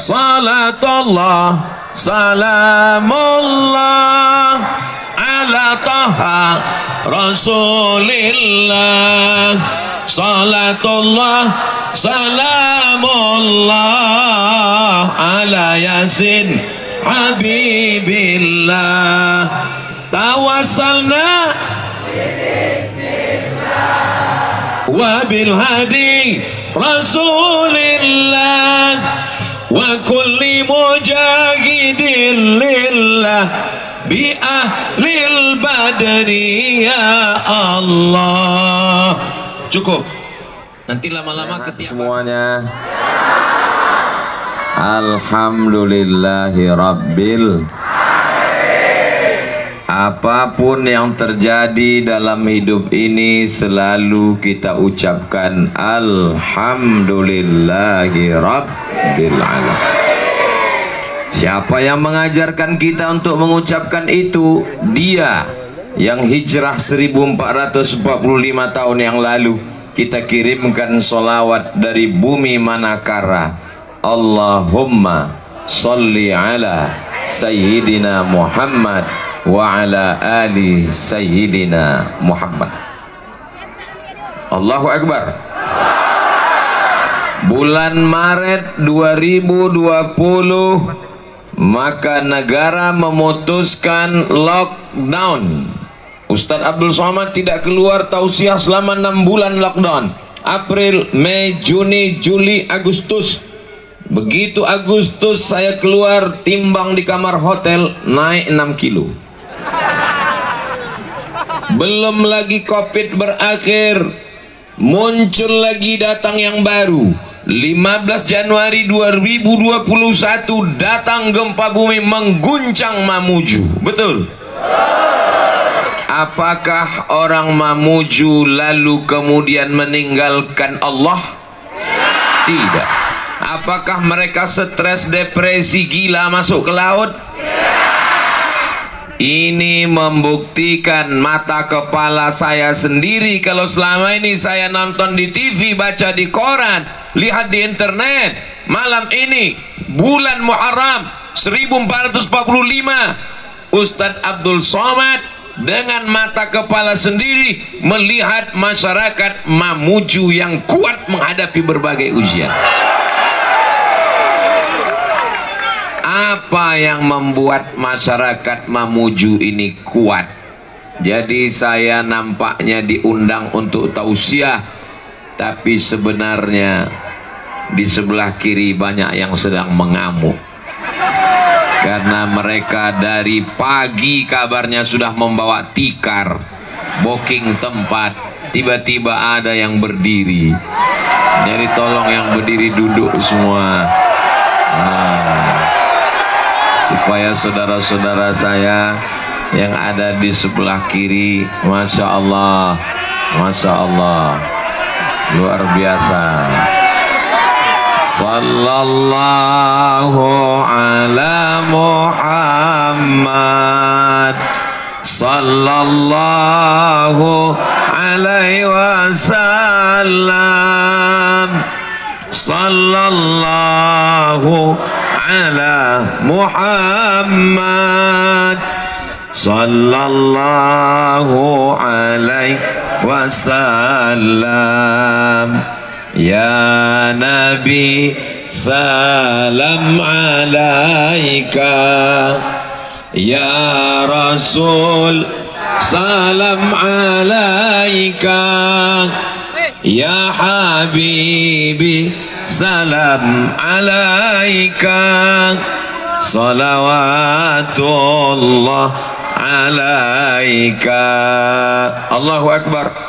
salatullah salamullah ala taha rasulillah, salatullah salamullah ala yasin habibillah, tawassalna wa bil hadi rasulillah wa kulli mujahidin lillah bi ahlil badri ya Allah. Cukup, nanti lama-lama ketiak semuanya. Alhamdulillahi rabbil. Apapun yang terjadi dalam hidup ini selalu kita ucapkan Alhamdulillahi rabbil alamin. Siapa yang mengajarkan kita untuk mengucapkan itu? Dia yang hijrah 1445 tahun yang lalu. Kita kirimkan solawat dari bumi Manakara. Allahumma salli ala Sayyidina Muhammad wa ala ali Sayyidina Muhammad. Allahu Akbar. Bulan Maret 2020 maka negara memutuskan lockdown. Ustadz Abdul Somad tidak keluar tausiah selama 6 bulan lockdown. April, Mei, Juni, Juli, Agustus. Begitu Agustus saya keluar, timbang di kamar hotel naik 6 kilo. Belum lagi COVID berakhir, muncul lagi datang yang baru. 15 Januari 2021 datang gempa bumi mengguncang Mamuju. Betul? Apakah orang Mamuju lalu kemudian meninggalkan Allah? Tidak. Apakah mereka stres, depresi, gila, masuk ke laut? Ini membuktikan mata kepala saya sendiri. Kalau selama ini saya nonton di TV, baca di koran, lihat di internet, malam ini bulan Muharram 1445 Ustadz Abdul Somad dengan mata kepala sendiri melihat masyarakat Mamuju yang kuat menghadapi berbagai ujian. Apa yang membuat masyarakat Mamuju ini kuat? Jadi saya nampaknya diundang untuk tausiah, tapi sebenarnya di sebelah kiri banyak yang sedang mengamuk. Karena mereka dari pagi kabarnya sudah membawa tikar, booking tempat, tiba-tiba ada yang berdiri. Jadi tolong yang berdiri duduk semua. Supaya saudara-saudara saya yang ada di sebelah kiri, Masya Allah, Masya Allah, luar biasa. Sallallahu ala Muhammad, sallallahu alaihi wasallam, sallallahu ala Muhammad, sallallahu alaihi wasallam. Ya Nabi salam alaika, ya Rasul salam alaika, ya Habibi salam alaika, salawatullah alaika. Allahu Akbar.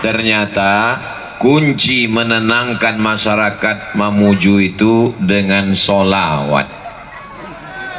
Ternyata kunci menenangkan masyarakat Mamuju itu dengan solawat.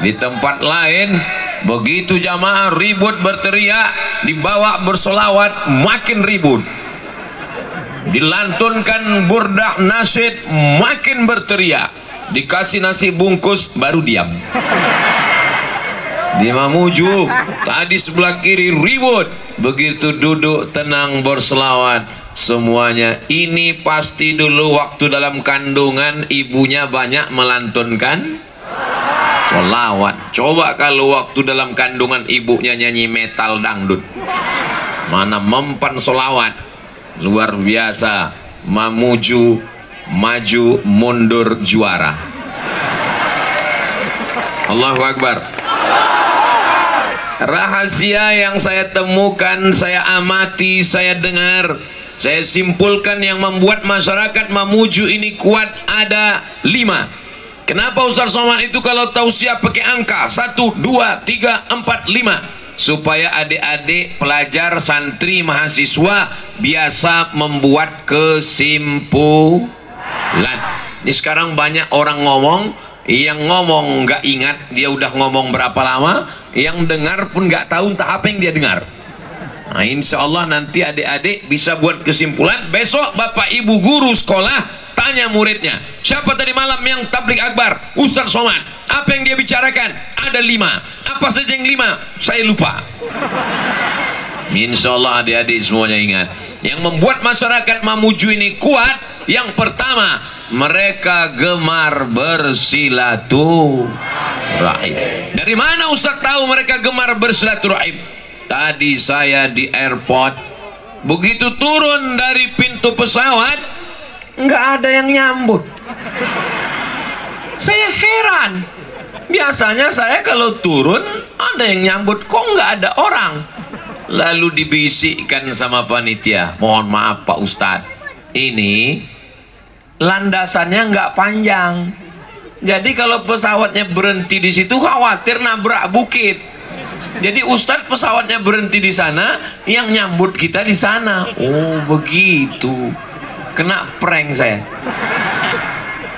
Di tempat lain begitu jamaah ribut berteriak, dibawa bersolawat makin ribut. Dilantunkan burdah nasyid makin berteriak, dikasih nasi bungkus baru diam. Di Mamuju tadi sebelah kiri ribut, begitu duduk tenang berselawat, semuanya. Ini pasti dulu waktu dalam kandungan ibunya banyak melantunkan sholawat. Coba kalau waktu dalam kandungan ibunya nyanyi metal dangdut, mana mempan sholawat. Luar biasa. Mamuju, maju, mundur, juara. Allahu Akbar. Rahasia yang saya temukan, saya amati, saya dengar, saya simpulkan yang membuat masyarakat Mamuju ini kuat ada 5. Kenapa Ustaz Somad itu kalau tausiah pakai angka 1, 2, 3, 4, 5? Supaya adik-adik, pelajar, santri, mahasiswa biasa membuat kesimpulan. Ini sekarang banyak orang ngomong, yang ngomong nggak ingat dia udah ngomong berapa lama, yang dengar pun nggak tahu entah apa yang dia dengar. Nah, insya Allah nanti adik-adik bisa buat kesimpulan. Besok bapak ibu guru sekolah tanya muridnya, siapa tadi malam yang tablik akbar? Ustaz Somad. Apa yang dia bicarakan? Ada 5. Apa saja yang 5? Saya lupa. Insya Allah adik-adik semuanya ingat. Yang membuat masyarakat Mamuju ini kuat, yang pertama, mereka gemar bersilaturahim. Dari mana Ustaz tahu mereka gemar bersilaturahim? Tadi saya di airport, begitu turun dari pintu pesawat, nggak ada yang nyambut. Saya heran. Biasanya saya kalau turun ada yang nyambut, kok nggak ada orang. Lalu dibisikkan sama panitia, mohon maaf Pak Ustadz, ini landasannya nggak panjang. Jadi kalau pesawatnya berhenti di situ khawatir nabrak bukit. Jadi Ustadz pesawatnya berhenti di sana, yang nyambut kita di sana. Oh begitu. Kena prank saya.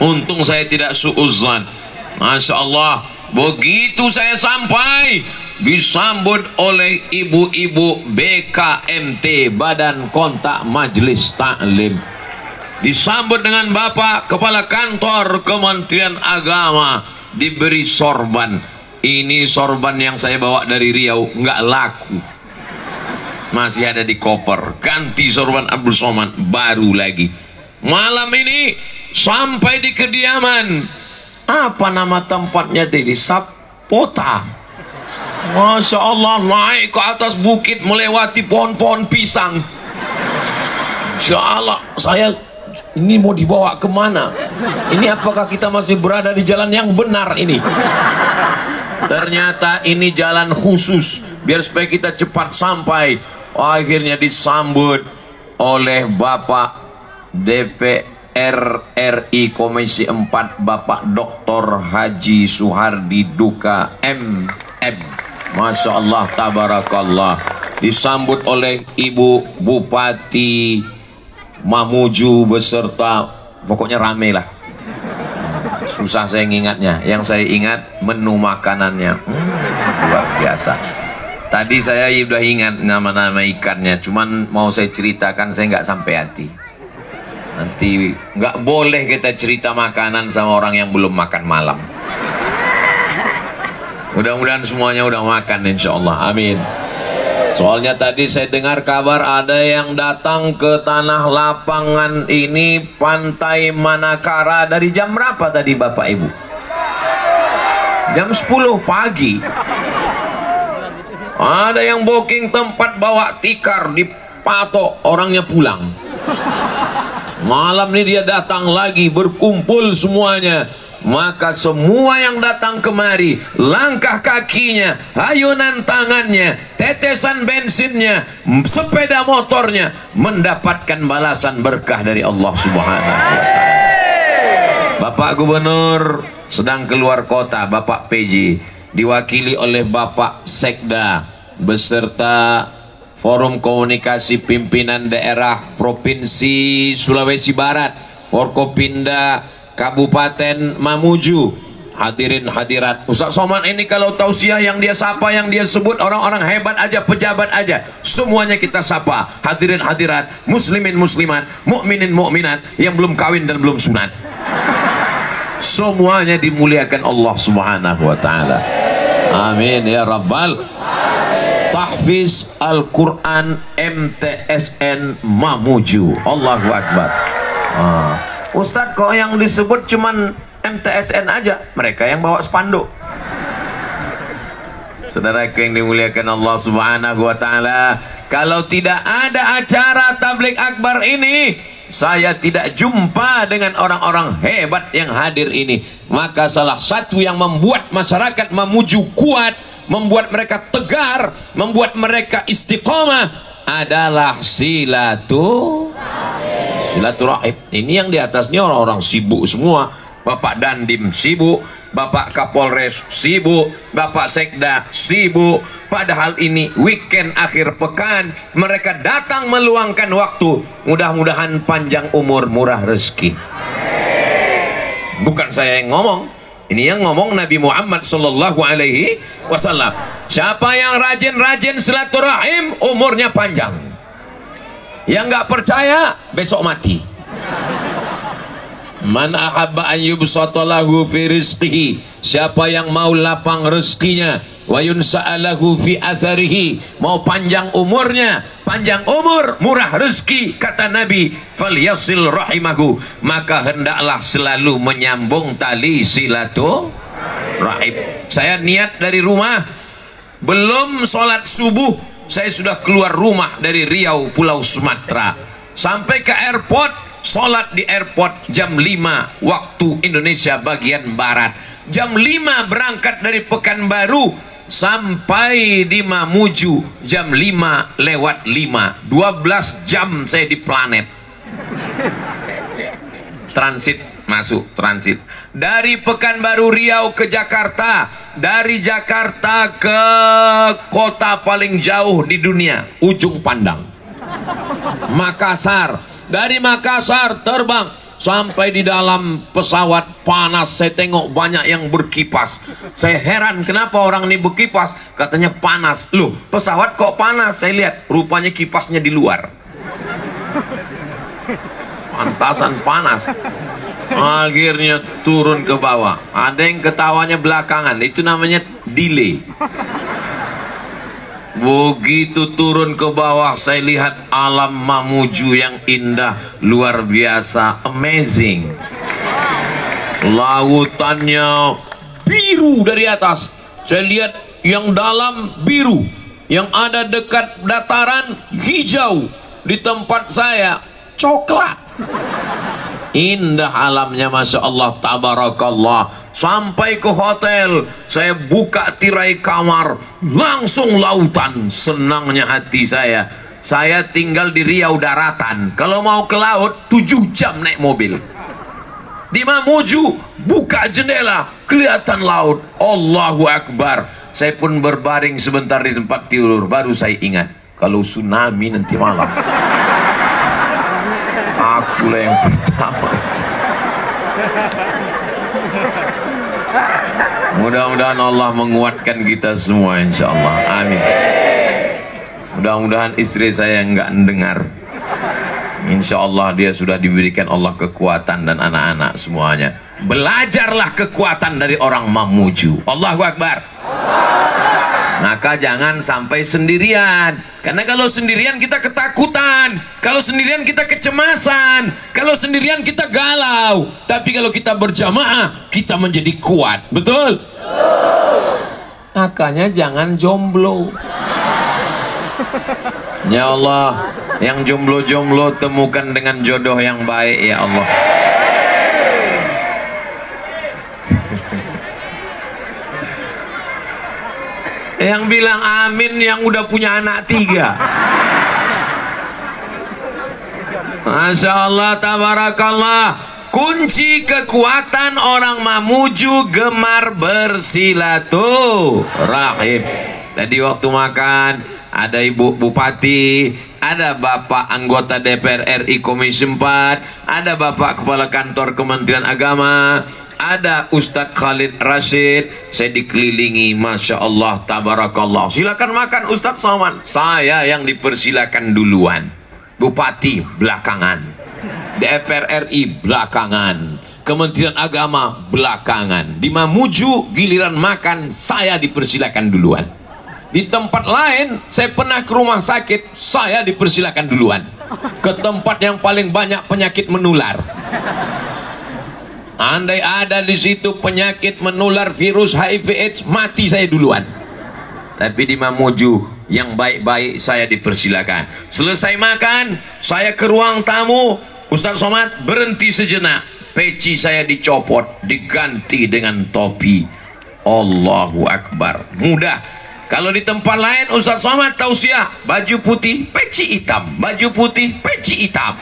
Untung saya tidak suudzon. Masya Allah. Begitu saya sampai, disambut oleh ibu-ibu BKMT, Badan Kontak Majelis Taklim. Disambut dengan Bapak Kepala Kantor Kementerian Agama, diberi sorban. Ini sorban yang saya bawa dari Riau, nggak laku, masih ada di koper. Ganti sorban Abdul Somad baru lagi. Malam ini sampai di kediaman, apa nama tempatnya tadi? Sapota. Masya Allah, naik ke atas bukit melewati pohon-pohon pisang. Insya Allah, saya ini mau dibawa kemana? Ini apakah kita masih berada di jalan yang benar ini? Ternyata ini jalan khusus biar supaya kita cepat sampai. Akhirnya disambut oleh Bapak DPR RI Komisi 4, Bapak Dr. Haji Suhardi Duka MM. Masya Allah, tabarakallah. Disambut oleh Ibu Bupati Mamuju beserta, pokoknya rame lah. Susah saya ngingatnya. Yang saya ingat menu makanannya, luar biasa. Tadi saya udah ingat nama-nama ikannya, cuman mau saya ceritakan saya nggak sampai hati. Nanti nggak boleh kita cerita makanan sama orang yang belum makan malam. Mudah-mudahan semuanya udah makan insya Allah, amin. Soalnya tadi saya dengar kabar ada yang datang ke tanah lapangan ini, Pantai Manakara, dari jam berapa tadi Bapak Ibu? Jam 10 pagi. Ada yang booking tempat bawa tikar, dipatok, orangnya pulang. Malam ini dia datang lagi, berkumpul semuanya. Maka semua yang datang kemari, langkah kakinya, ayunan tangannya, tetesan bensinnya, sepeda motornya, mendapatkan balasan berkah dari Allah Subhanahu wa Ta'ala. Bapak Gubernur sedang keluar kota, Bapak PJ, diwakili oleh Bapak Sekda beserta Forum Komunikasi Pimpinan Daerah Provinsi Sulawesi Barat, Forkopimda Kabupaten Mamuju, hadirin hadirat. Ustaz Somad ini kalau tausiah yang dia sapa, yang dia sebut orang-orang hebat aja, pejabat aja, semuanya kita sapa. Hadirin hadirat, muslimin muslimat, mukminin mukminat yang belum kawin dan belum sunat, semuanya dimuliakan Allah Subhanahu wa Ta'ala. Amin ya Rabbal. tahfiz Al-Quran MTSN Mamuju. Allahu Akbar. Ustadz, kok yang disebut cuman MTSN aja? Mereka yang bawa spanduk. Saudaraku yang dimuliakan Allah Subhanahu wa Ta'ala, kalau tidak ada acara tabligh akbar ini, saya tidak jumpa dengan orang-orang hebat yang hadir ini. Maka salah satu yang membuat masyarakat Mamuju kuat, membuat mereka tegar, membuat mereka istiqomah adalah silaturahim. Ini yang di atasnya orang-orang sibuk semua. Bapak Dandim sibuk, Bapak Kapolres sibuk, Bapak Sekda sibuk. Padahal ini weekend akhir pekan, mereka datang meluangkan waktu. Mudah-mudahan panjang umur, murah rezeki. Bukan saya yang ngomong, ini yang ngomong Nabi Muhammad sallallahu alaihi wasallam. Siapa yang rajin-rajin silaturahim, umurnya panjang. Yang nggak percaya, besok mati. Man ahabba an yubsata lahu fi rizqihi, siapa yang mau lapang rezekinya, wa yunsa'alahu fi atharihi, mau panjang umurnya, panjang umur murah rezeki, kata Nabi, falyasil rahimahu, maka hendaklah selalu menyambung tali silaturahim. Saya niat dari rumah, belum sholat subuh saya sudah keluar rumah dari Riau, Pulau Sumatera, sampai ke airport. Sholat di airport jam 5 waktu Indonesia bagian Barat. Jam 5 berangkat dari Pekanbaru, sampai di Mamuju jam 5 lewat 5. 12 jam saya di planet. Transit, masuk transit. Dari Pekanbaru Riau ke Jakarta, dari Jakarta ke kota paling jauh di dunia, Ujung Pandang, Makassar. Dari Makassar terbang sampai di dalam pesawat panas. Saya tengok banyak yang berkipas. Saya heran kenapa orang ini berkipas. Katanya panas. Loh, pesawat kok panas? Saya lihat rupanya kipasnya di luar. Pantasan panas. Akhirnya turun ke bawah. Ada yang ketawanya belakangan. Itu namanya delay. Begitu turun ke bawah, saya lihat alam Mamuju yang indah, luar biasa, amazing. Lautannya biru dari atas. Saya lihat yang dalam biru, yang ada dekat dataran hijau. Di tempat saya coklat. Indah alamnya, masya Allah, tabarakallah. Sampai ke hotel, saya buka tirai kamar, langsung lautan. Senangnya hati saya. Saya tinggal di Riau daratan. Kalau mau ke laut 7 jam naik mobil. Di Mamuju buka jendela, kelihatan laut. Allahu Akbar. Saya pun berbaring sebentar di tempat tidur. Baru saya ingat, kalau tsunami nanti malam, akulah yang pertama. Mudah-mudahan Allah menguatkan kita semua, insya Allah. Amin. Mudah-mudahan istri saya nggak mendengar. Insya Allah dia sudah diberikan Allah kekuatan dan anak-anak semuanya. Belajarlah kekuatan dari orang Mamuju. Allahu Akbar. Maka jangan sampai sendirian. Karena kalau sendirian kita ketakutan, kalau sendirian kita kecemasan, kalau sendirian kita galau. Tapi kalau kita berjamaah, kita menjadi kuat. Betul? Makanya jangan jomblo. Ya Allah, yang jomblo-jomblo temukan dengan jodoh yang baik, ya Allah. Yang bilang amin yang udah punya anak 3. Masya Allah, tabarakallah. Kunci kekuatan orang Mamuju gemar bersilaturahim. Tadi waktu makan ada Ibu Bupati, ada Bapak anggota DPR RI Komisi 4, ada Bapak Kepala Kantor Kementerian Agama, ada Ustadz Khalid Rashid. Saya dikelilingi, masya Allah, tabarakallah. Silakan makan Ustadz Somad. Saya yang dipersilakan duluan. Bupati belakangan, DPR RI belakangan, Kementerian Agama belakangan. Di Mamuju giliran makan saya dipersilakan duluan. Di tempat lain saya pernah ke rumah sakit, saya dipersilakan duluan ke tempat yang paling banyak penyakit menular. Andai ada di situ penyakit menular virus HIV AIDS, mati saya duluan. Tapi di Mamuju yang baik-baik saya dipersilakan. Selesai makan, saya ke ruang tamu. Ustaz Somad berhenti sejenak, peci saya dicopot, diganti dengan topi. Allahu Akbar. Mudah. Kalau di tempat lain Ustaz Somad tausiah, baju putih, peci hitam, baju putih, peci hitam.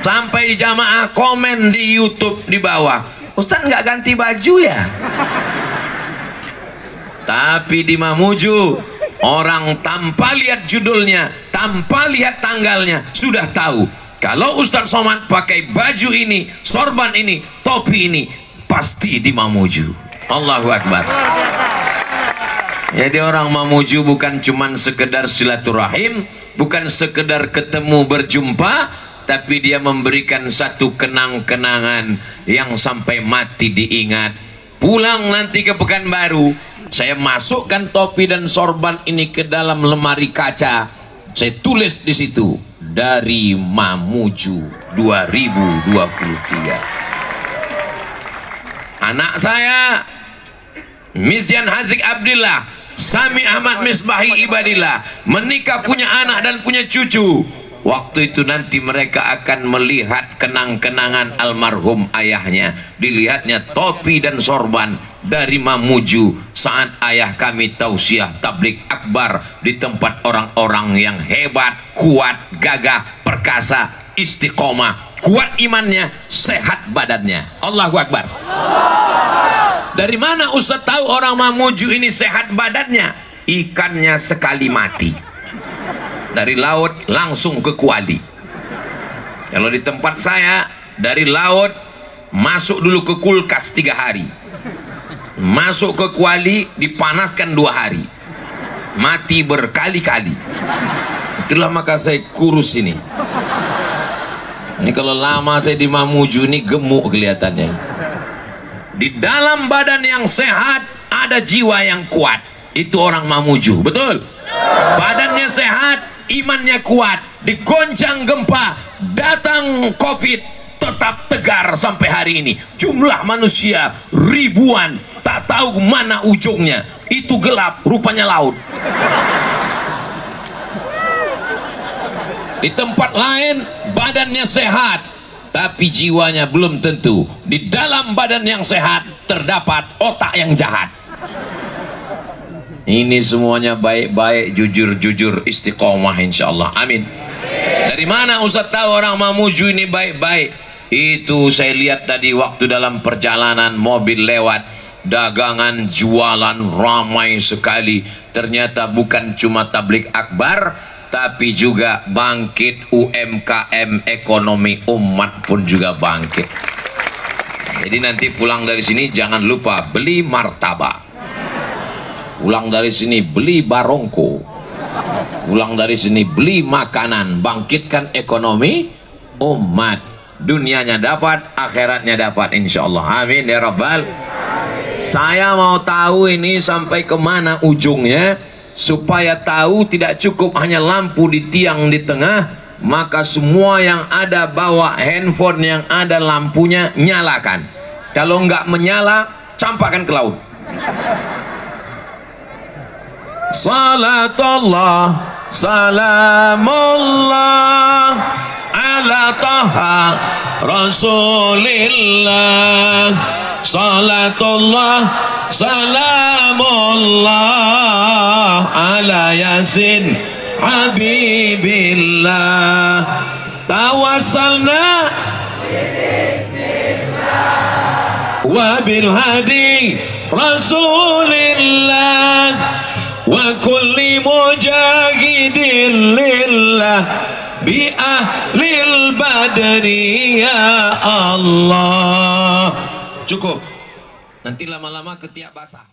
Sampai jamaah komen di YouTube di bawah, Ustaz nggak ganti baju ya? Tapi di Mamuju, orang tanpa lihat judulnya, tanpa lihat tanggalnya, sudah tahu kalau Ustaz Somad pakai baju ini, sorban ini, topi ini, pasti di Mamuju. Allahu Akbar. Jadi orang Mamuju bukan cuman sekedar silaturahim, bukan sekedar ketemu berjumpa, tapi dia memberikan satu kenang-kenangan yang sampai mati diingat. Pulang nanti ke Pekanbaru, saya masukkan topi dan sorban ini ke dalam lemari kaca. Saya tulis di situ, dari Mamuju 2023. Anak saya Misyan Hazik Abdillah, Sami Ahmad Misbahi Ibadillah, menikah, punya anak dan punya cucu. Waktu itu nanti mereka akan melihat kenang-kenangan almarhum ayahnya. Dilihatnya topi dan sorban dari Mamuju saat ayah kami tausiah tablik akbar di tempat orang-orang yang hebat, kuat, gagah, perkasa, istiqomah, kuat imannya, sehat badannya. Allahu Akbar. Dari mana Ustaz tahu orang Mamuju ini sehat badannya? Ikannya sekali mati, dari laut langsung ke kuali. Kalau di tempat saya, dari laut masuk dulu ke kulkas 3 hari, masuk ke kuali dipanaskan 2 hari, mati berkali-kali. Itulah maka saya kurus ini. Ini kalau lama saya di Mamuju ini gemuk kelihatannya. Di dalam badan yang sehat ada jiwa yang kuat. Itu orang Mamuju, betul? Badannya sehat, imannya kuat. Digoncang gempa, datang COVID, tetap tegar sampai hari ini. Jumlah manusia ribuan, tak tahu mana ujungnya. Itu gelap, rupanya laut. Di tempat lain badannya sehat, tapi jiwanya belum tentu. Di dalam badan yang sehat terdapat otak yang jahat. Ini semuanya baik-baik, jujur-jujur, istiqomah insyaallah. Amin. Dari mana Ustaz tahu orang Mamuju ini baik-baik? Itu saya lihat tadi waktu dalam perjalanan mobil lewat, dagangan jualan ramai sekali. Ternyata bukan cuma tablik akbar, tapi juga bangkit UMKM, ekonomi umat pun juga bangkit. Jadi nanti pulang dari sini jangan lupa beli martabak, pulang dari sini beli barongko, pulang dari sini beli makanan, bangkitkan ekonomi umat. Dunianya dapat, akhiratnya dapat insyaallah. Amin ya rabbal. Saya mau tahu ini sampai kemana ujungnya, supaya tahu tidak cukup hanya lampu di tiang di tengah, maka semua yang ada bawa handphone yang ada lampunya nyalakan. Kalau nggak menyala, campakkan ke laut. Salatullah salamullah ala taha rasulillah. Salatullah salamullah ala yasin habibillah. Tawassalna wa bil hadi rasulillah wa kulli mujahidin lillah bi ahlil badri ya Allah. Cukup, nanti lama-lama ketiak basah.